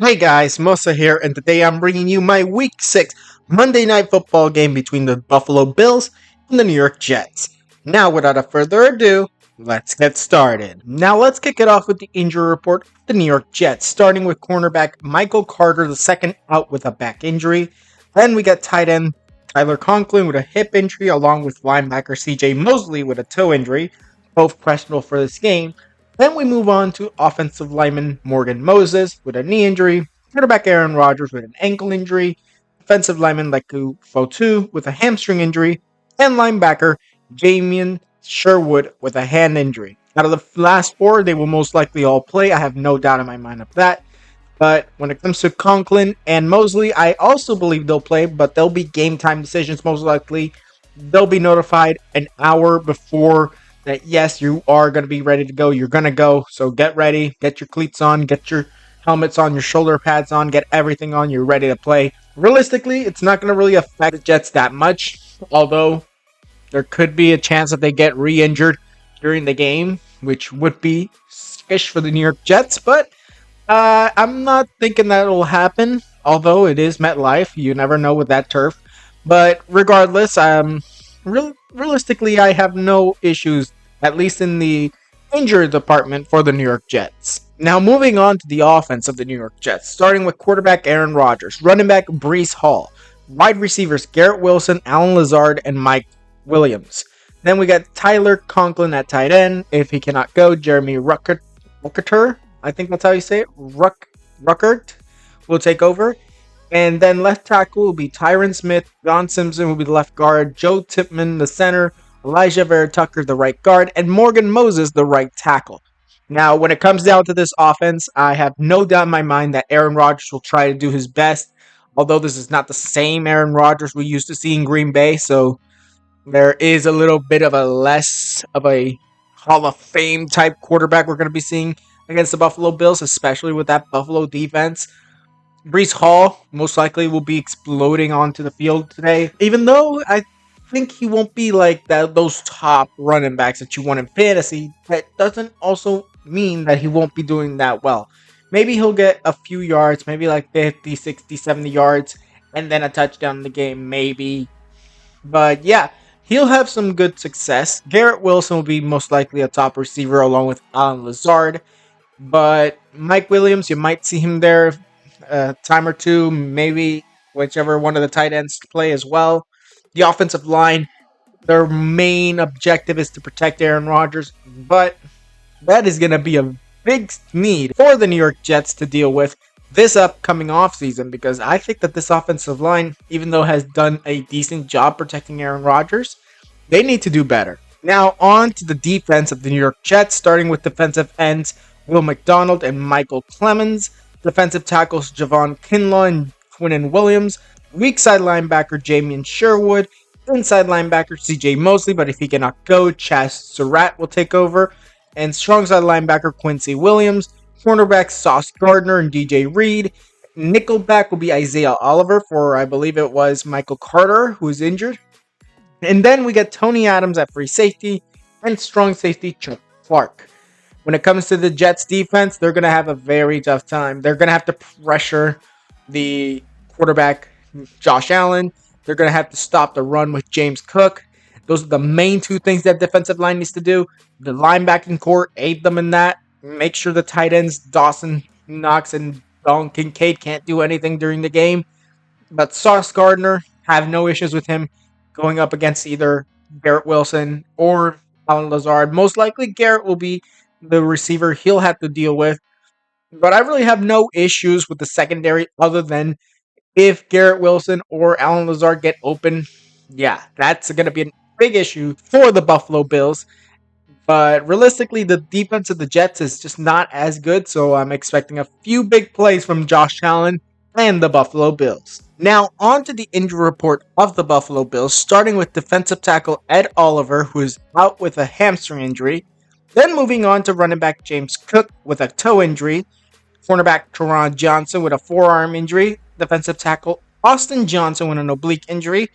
Hey guys, Mosa here, and today I'm bringing you my Week 6 Monday Night Football game between the Buffalo Bills and the New York Jets. Now, without a further ado, let's get started. Now, let's kick it off with the injury report of the New York Jets, starting with cornerback Michael Carter II out with a back injury. Then we got tight end Tyler Conklin with a hip injury, along with linebacker CJ Mosley with a toe injury, both questionable for this game. Then we move on to offensive lineman Morgan Moses with a knee injury, quarterback Aaron Rodgers with an ankle injury, defensive lineman Leku Fotu with a hamstring injury, and linebacker Jamian Sherwood with a hand injury. Out of the last four, they will most likely all play. I have no doubt in my mind of that. But when it comes to Conklin and Mosley, I also believe they'll play, but they'll be game time decisions most likely. They'll be notified an hour before that, yes, you are going to be ready to go. You're going to go. So get ready. Get your cleats on. Get your helmets on. Your shoulder pads on. Get everything on. You're ready to play. Realistically, it's not going to really affect the Jets that much. Although there could be a chance that they get re-injured during the game, which would be ish for the New York Jets. But I'm not thinking that will happen. Although it is MetLife. You never know with that turf. But regardless, realistically, I have no issues, at least in the injury department for the New York Jets. Now, moving on to the offense of the New York Jets, starting with quarterback Aaron Rodgers, running back Breece Hall, wide receivers Garrett Wilson, Alan Lazard, and Mike Williams. Then we got Tyler Conklin at tight end. If he cannot go, Jeremy Ruckert, I think that's how you say it, Ruckert, will take over. And then left tackle will be Tyron Smith, John Simpson will be the left guard, Joe Tipman the center, Elijah Vera Tucker the right guard, and Morgan Moses the right tackle. Now, when it comes down to this offense, I have no doubt in my mind that Aaron Rodgers will try to do his best. Although this is not the same Aaron Rodgers we used to see in Green Bay, so there is a little bit of a less of a Hall of Fame type quarterback we're going to be seeing against the Buffalo Bills, especially with that Buffalo defense. Breece Hall most likely will be exploding onto the field today, even though I think he won't be like those top running backs that you want in fantasy. That doesn't also mean that he won't be doing that well. Maybe he'll get a few yards, maybe like 50, 60, 70 yards, and then a touchdown in the game, maybe. But yeah, he'll have some good success. Garrett Wilson will be most likely a top receiver along with Alan Lazard. But Mike Williams, you might see him there a time or two, maybe whichever one of the tight ends to play as well. The offensive line, their main objective is to protect Aaron Rodgers, but that is going to be a big need for the New York Jets to deal with this upcoming offseason, because I think that this offensive line, even though has done a decent job protecting Aaron Rodgers, they need to do better. Now on to the defense of the New York Jets, starting with defensive ends Will McDonald and Michael Clemens, defensive tackles Javon Kinlaw and Quinnen Williams, weak side linebacker Jamian Sherwood, inside linebacker CJ Mosley, but if he cannot go, Chaz Surratt will take over, and strong side linebacker Quincy Williams, cornerback Sauce Gardner and DJ Reed. Nickelback will be Isaiah Oliver for, I believe it was Michael Carter, who is injured. And then we get Tony Adams at free safety and strong safety Chuck Clark. When it comes to the Jets defense, they're going to have a very tough time. They're going to have to pressure the quarterback, Josh Allen. They're going to have to stop the run with James Cook. Those are the main two things that defensive line needs to do. The linebacking core, aid them in that. Make sure the tight ends, Dawson Knox and Don Kincaid, can't do anything during the game. But Sauce Gardner, have no issues with him going up against either Garrett Wilson or Alan Lazard. Most likely Garrett will be the receiver he'll have to deal with. But I really have no issues with the secondary other than if Garrett Wilson or Alan Lazard get open. Yeah, that's going to be a big issue for the Buffalo Bills. But realistically, the defense of the Jets is just not as good, so I'm expecting a few big plays from Josh Allen and the Buffalo Bills. Now, on to the injury report of the Buffalo Bills, starting with defensive tackle Ed Oliver, who is out with a hamstring injury. Then moving on to running back James Cook with a toe injury, cornerback Teron Johnson with a forearm injury, defensive tackle Austin Johnson with an oblique injury,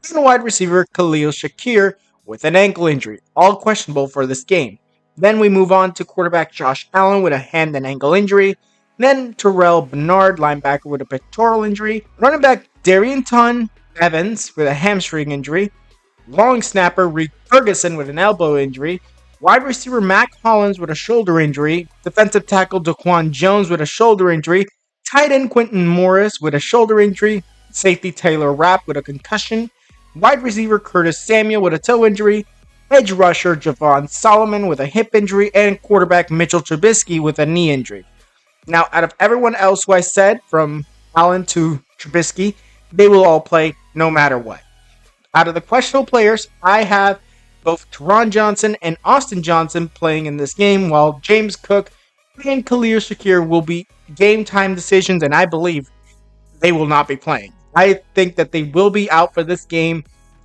and wide receiver Khalil Shakir with an ankle injury, all questionable for this game. Then we move on to quarterback Josh Allen with a hand and ankle injury, Then Terrell Bernard, linebacker with a pectoral injury. Running back Darian Evans with a hamstring injury. Long snapper Reed Ferguson with an elbow injury. Wide receiver Mac Hollins with a shoulder injury. Defensive tackle Daquan Jones with a shoulder injury. Tight end Quentin Morris with a shoulder injury. Safety Taylor Rapp with a concussion. Wide receiver Curtis Samuel with a toe injury. Edge rusher Javon Solomon with a hip injury. And quarterback Mitchell Trubisky with a knee injury. Now, out of everyone else who I said, from Allen to Trubisky, they will all play no matter what. Out of the questionable players, I have both Teron Johnson and Austin Johnson playing in this game, while James Cook and Khalil Shakir will be game time decisions, and I believe they will not be playing. I think that they will be out for this game,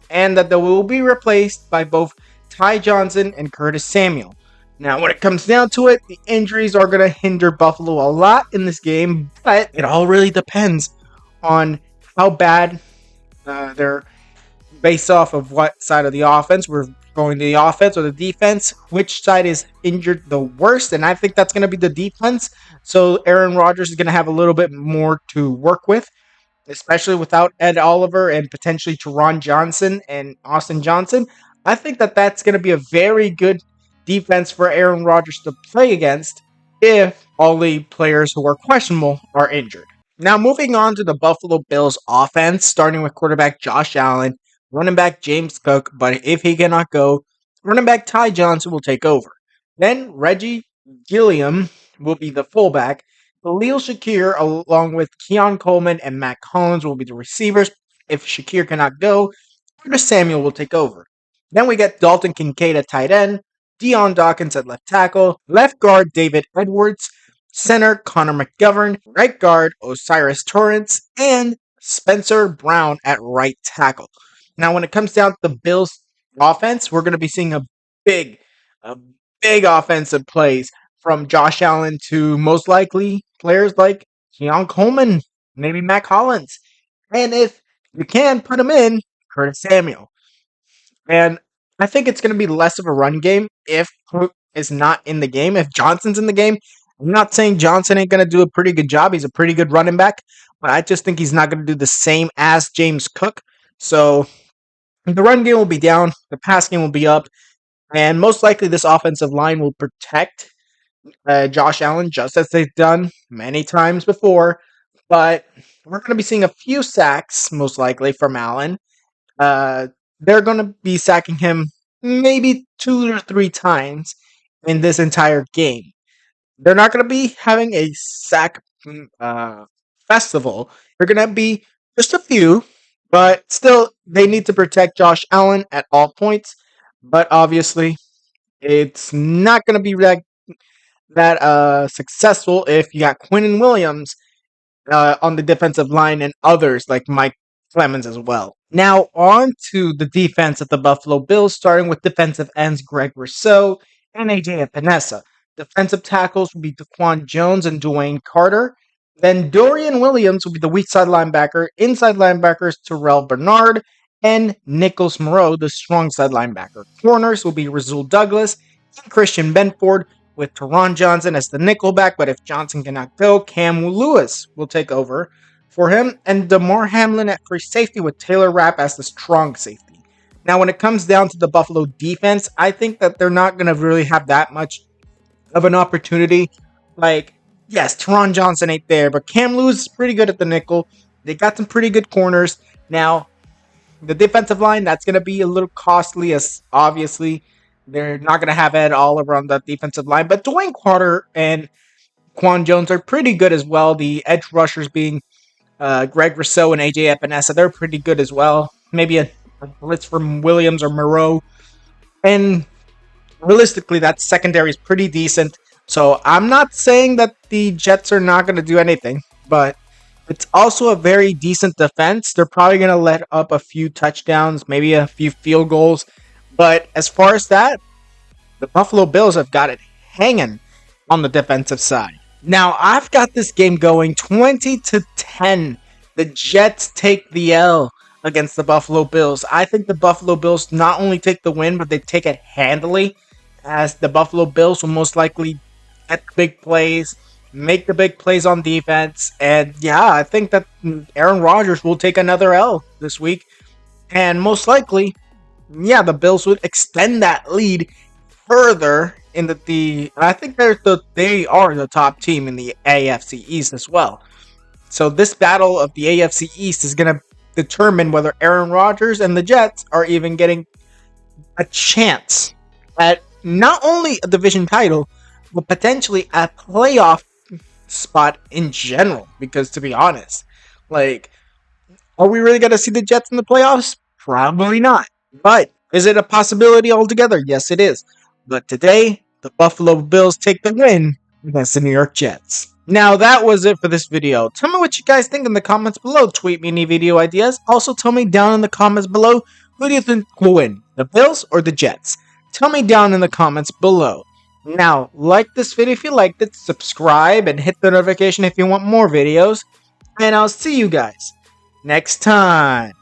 and that they will be replaced by both Ty Johnson and Curtis Samuel. Now, when it comes down to it, the injuries are going to hinder Buffalo a lot in this game, but it all really depends on how bad they're based off of what side of the offense we're going to, the offense or the defense, which side is injured the worst, and I think that's going to be the defense. So Aaron Rodgers is going to have a little bit more to work with, especially without Ed Oliver and potentially Teron Johnson and Austin Johnson. I think that that's going to be a very good defense for Aaron Rodgers to play against if all the players who are questionable are injured. Now, moving on to the Buffalo Bills offense, starting with quarterback Josh Allen, running back James Cook, but if he cannot go, running back Ty Johnson will take over. Then Reggie Gilliam will be the fullback. Khalil Shakir, along with Keon Coleman and Matt Collins, will be the receivers. If Shakir cannot go, Curtis Samuel will take over. Then we get Dalton Kincaid at tight end, Deion Dawkins at left tackle, left guard David Edwards, center Connor McGovern, right guard Osiris Torrance, and Spencer Brown at right tackle. Now, when it comes down to the Bills' offense, we're going to be seeing big, a big offensive plays from Josh Allen to most likely players like Keon Coleman, maybe Mac Hollins, and if you can put him in, Curtis Samuel. And I think it's going to be less of a run game if Cook is not in the game. If Johnson's in the game, I'm not saying Johnson ain't going to do a pretty good job. He's a pretty good running back, but I just think he's not going to do the same as James Cook. So the run game will be down, the pass game will be up, and most likely this offensive line will protect Josh Allen just as they've done many times before. But we're going to be seeing a few sacks, most likely, from Allen. They're going to be sacking him maybe 2 or 3 times in this entire game. They're not going to be having a sack festival. They're going to be just a few, but still, they need to protect Josh Allen at all points. But obviously, it's not going to be that successful if you got Quinnen Williams on the defensive line and others like Mike Clemens as well. Now, on to the defense of the Buffalo Bills, starting with defensive ends Greg Rousseau and AJ Epinesa. Defensive tackles will be Daquan Jones and Dwayne Carter. Then Dorian Williams will be the weak side linebacker. Inside linebackers Terrell Bernard and Nicholas Moreau, the strong side linebacker. Corners will be Rasul Douglas and Christian Benford, with Teron Johnson as the nickelback, but if Johnson cannot go, Cam Lewis will take over for him, and DeMar Hamlin at free safety with Taylor Rapp as the strong safety. Now, when it comes down to the Buffalo defense, I think that they're not going to really have that much of an opportunity. Like, yes, Teron Johnson ain't there, but Cam Lewis is pretty good at the nickel. They got some pretty good corners. Now, the defensive line, that's going to be a little costly, as obviously they're not going to have Ed Oliver on the defensive line, but Dwayne Carter and Quan Jones are pretty good as well. The edge rushers being Greg Rousseau and AJ Epinesa, they're pretty good as well. Maybe a blitz from Williams or Moreau. And realistically, that secondary is pretty decent. So I'm not saying that the Jets are not going to do anything, but it's also a very decent defense. They're probably going to let up a few touchdowns, maybe a few field goals. But as far as that, the Buffalo Bills have got it hanging on the defensive side. Now, I've got this game going 20-10. The Jets take the L against the Buffalo Bills. I think the Buffalo Bills not only take the win, but they take it handily, as the Buffalo Bills will most likely get big plays make the big plays on defense. And yeah, I think that Aaron Rodgers will take another L this week. And most likely, yeah, the Bills would extend that lead further in I think they are the top team in the AFC East as well. So this battle of the AFC East is going to determine whether Aaron Rodgers and the Jets are even getting a chance at not only a division title, but potentially a playoff spot in general. Because to be honest, like, are we really going to see the Jets in the playoffs? Probably not. But is it a possibility altogether? Yes, it is. But today, the Buffalo Bills take the win against the New York Jets. Now, that was it for this video. Tell me what you guys think in the comments below. Tweet me any video ideas. Also, tell me down in the comments below, who do you think will win, the Bills or the Jets? Tell me down in the comments below. Now, like this video if you liked it, subscribe, and hit the notification if you want more videos. And I'll see you guys next time.